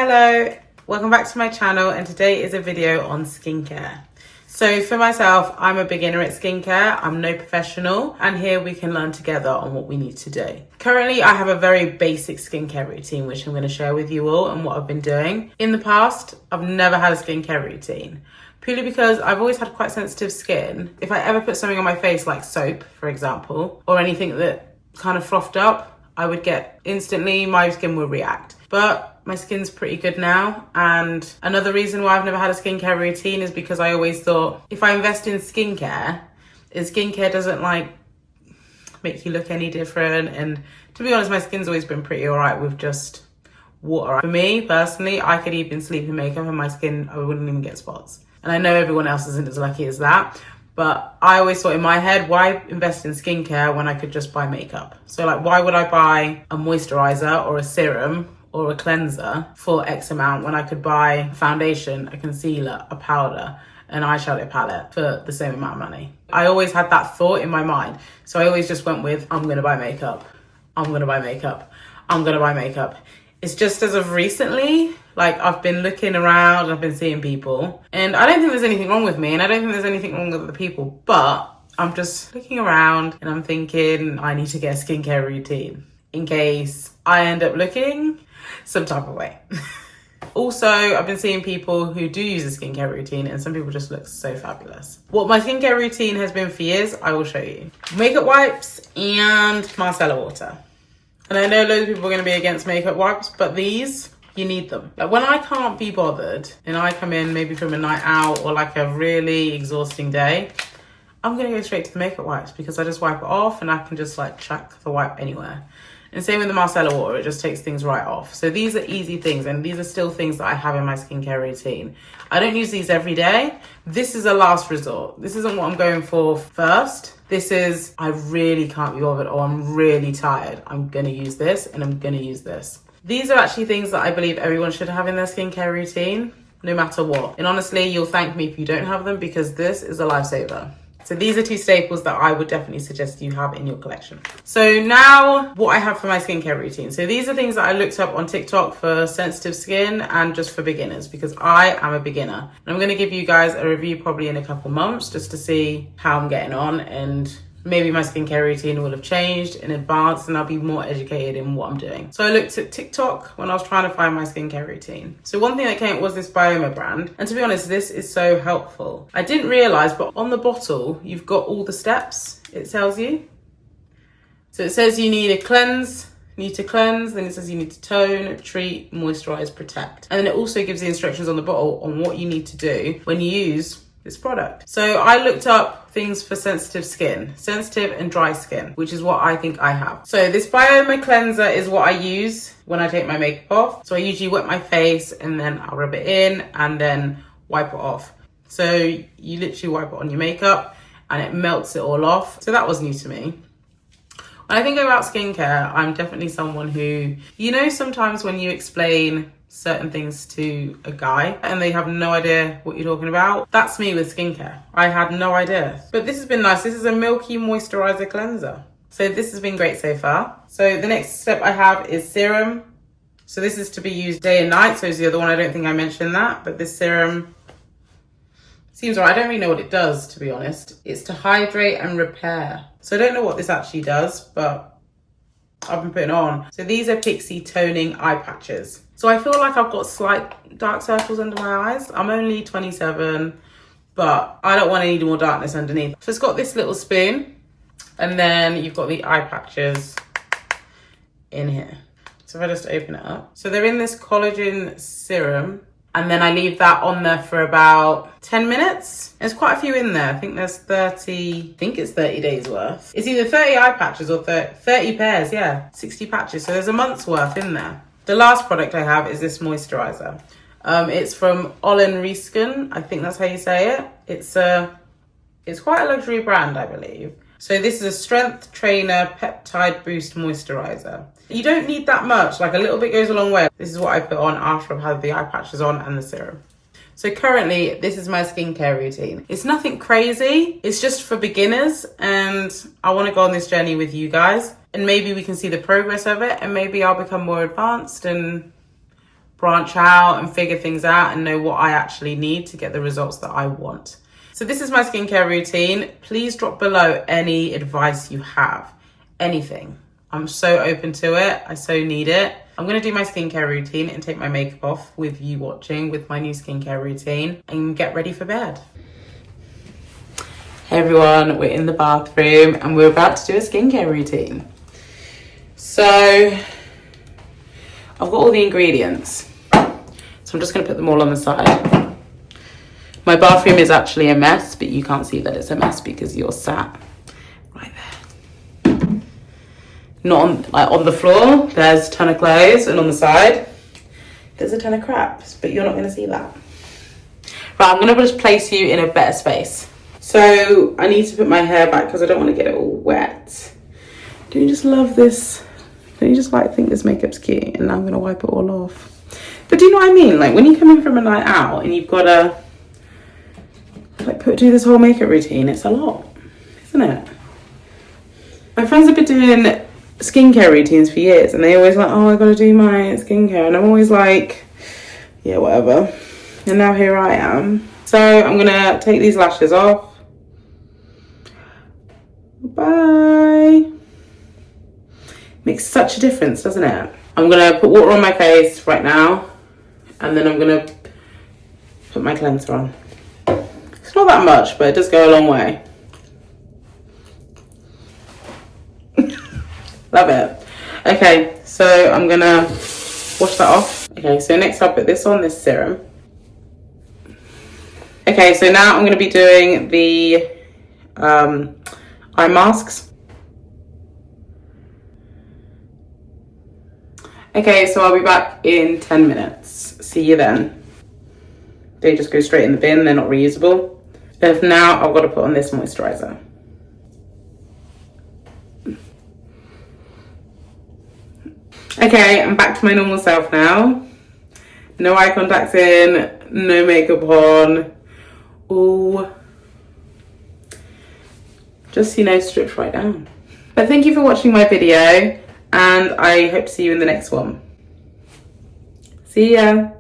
Hello, welcome back to my channel, and today is a video on skincare. So for myself, I'm a beginner at skincare, I'm no professional, and here we can learn together on what we need to do. Currently, I have a very basic skincare routine, which I'm going to share with you all and what I've been doing. In the past, I've never had a skincare routine, purely because I've always had quite sensitive skin. If I ever put something on my face, like soap, for example, or anything that kind of frothed up, I would get instantly, my skin would react. But my skin's pretty good now, and another reason why I've never had a skincare routine is because I always thought if I invest in skincare, doesn't like make you look any different. And to be honest, my skin's always been pretty alright with just water. For me personally, I could even sleep in makeup and my skin, I wouldn't even get spots. And I know everyone else isn't as lucky as that, but I always thought in my head, why invest in skincare when I could just buy makeup? So like, why would I buy a moisturizer or a serum or a cleanser for X amount when I could buy a foundation, a concealer, a powder, an eyeshadow palette for the same amount of money? I always had that thought in my mind. So I always just went with, I'm gonna buy makeup. I'm gonna buy makeup. I'm gonna buy makeup. It's just as of recently, like I've been looking around and I've been seeing people, and I don't think there's anything wrong with me, and I don't think there's anything wrong with other people, but I'm just looking around and I'm thinking I need to get a skincare routine in case I end up looking some type of way. Also, I've been seeing people who do use a skincare routine, and some people just look so fabulous. What my skincare routine has been for years, I will show you. Makeup wipes and micellar water. And I know loads of people are going to be against makeup wipes, but these, you need them. Like when I can't be bothered and I come in maybe from a night out or like a really exhausting day, I'm going to go straight to the makeup wipes because I just wipe it off and I can just like chuck the wipe anywhere. And same with the micellar water, it just takes things right off. So these are easy things, and these are still things that I have in my skincare routine. I don't use these every day. This is a last resort. This isn't what I'm going for first. This is, I really can't be bothered, or I'm really tired. I'm gonna use this, and I'm gonna use this. These are actually things that I believe everyone should have in their skincare routine, no matter what. And honestly, you'll thank me if you don't have them, because this is a lifesaver. So these are two staples that I would definitely suggest you have in your collection. So now what I have for my skincare routine. So these are things that I looked up on TikTok for sensitive skin and just for beginners, because I am a beginner. And I'm going to give you guys a review probably in a couple months just to see how I'm getting on, and maybe my skincare routine will have changed in advance and I'll be more educated in what I'm doing. So I looked at TikTok when I was trying to find my skincare routine. So one thing that came up was this Bioma brand. And to be honest, this is so helpful. I didn't realize, but on the bottle, you've got all the steps it tells you. So it says you need a cleanse, then it says you need to tone, treat, moisturize, protect. And then it also gives the instructions on the bottle on what you need to do when you use this product. So I looked up things for sensitive skin, sensitive and dry skin, which is what I think I have. So this Bioma cleanser is what I use when I take my makeup off. So I usually wet my face and then I'll rub it in and then wipe it off. So you literally wipe it on your makeup and it melts it all off. So that was new to me. When I think about skincare, I'm definitely someone who, you know, sometimes when you explain certain things to a guy and they have no idea what you're talking about. That's me with skincare. I had no idea. But this has been nice. This is a milky moisturizer cleanser. So this has been great so far. So the next step I have is serum. So this is to be used day and night. So is the other one. I don't think I mentioned that, but this serum seems right. I don't really know what it does, to be honest. It's to hydrate and repair. So I don't know what this actually does, but I've been putting on. So these are Pixie toning eye patches. So I feel like I've got slight dark circles under my eyes. I'm only 27, but I don't want any more darkness underneath. So it's got this little spoon, and then you've got the eye patches in here. So if I just open it up. So they're in this collagen serum, and then I leave that on there for about 10 minutes. There's quite a few in there. I think there's 30 days worth. It's either 30 eye patches or 30 pairs, yeah, 60 patches. So there's a month's worth in there. The last product I have is this moisturizer. It's from Risken. I think that's how you say it. It's quite a luxury brand, I believe. So this is a Strength Trainer Peptide Boost Moisturizer. You don't need that much, like a little bit goes a long way. This is what I put on after I've had the eye patches on and the serum. So currently, this is my skincare routine. It's nothing crazy, it's just for beginners, and I wanna go on this journey with you guys, and maybe we can see the progress of it, and maybe I'll become more advanced and branch out and figure things out and know what I actually need to get the results that I want. So this is my skincare routine. Please drop below any advice you have, anything. I'm so open to it. I so need it. I'm gonna do my skincare routine and take my makeup off with you watching with my new skincare routine and get ready for bed. Hey everyone, we're in the bathroom and we're about to do a skincare routine. So I've got all the ingredients. So I'm just gonna put them all on the side. My bathroom is actually a mess, but you can't see that it's a mess because you're sat right there. Not on, like on the floor, there's a ton of clothes, and on the side, there's a ton of craps, but you're not gonna see that. Right, I'm gonna just place you in a better space. So I need to put my hair back because I don't want to get it all wet. Don't you just love this? Don't you just like think this makeup's cute? And now I'm gonna wipe it all off. But do you know what I mean? Like when you come in from a night out and you've got to like do this whole makeup routine, it's a lot, isn't it? My friends have been doing skincare routines for years and they always like, oh, I gotta do my skincare, and I'm always like, yeah, whatever. And now here I am. So I'm gonna take these lashes off. Bye. Makes such a difference, doesn't it? I'm gonna put water on my face right now, and then I'm gonna put my cleanser on. It's not that much, but it does go a long way. Love it. Okay, so I'm gonna wash that off. Okay, so next I'll put this on, this serum. Okay, so now I'm gonna be doing the eye masks. Okay, so I'll be back in 10 minutes. See you then. They just go straight in the bin, they're not reusable. But for now, I've got to put on this moisturizer. Okay, I'm back to my normal self now. No eye contacts in, no makeup on. Ooh. Just, you know, stripped right down. But thank you for watching my video, and I hope to see you in the next one. See ya.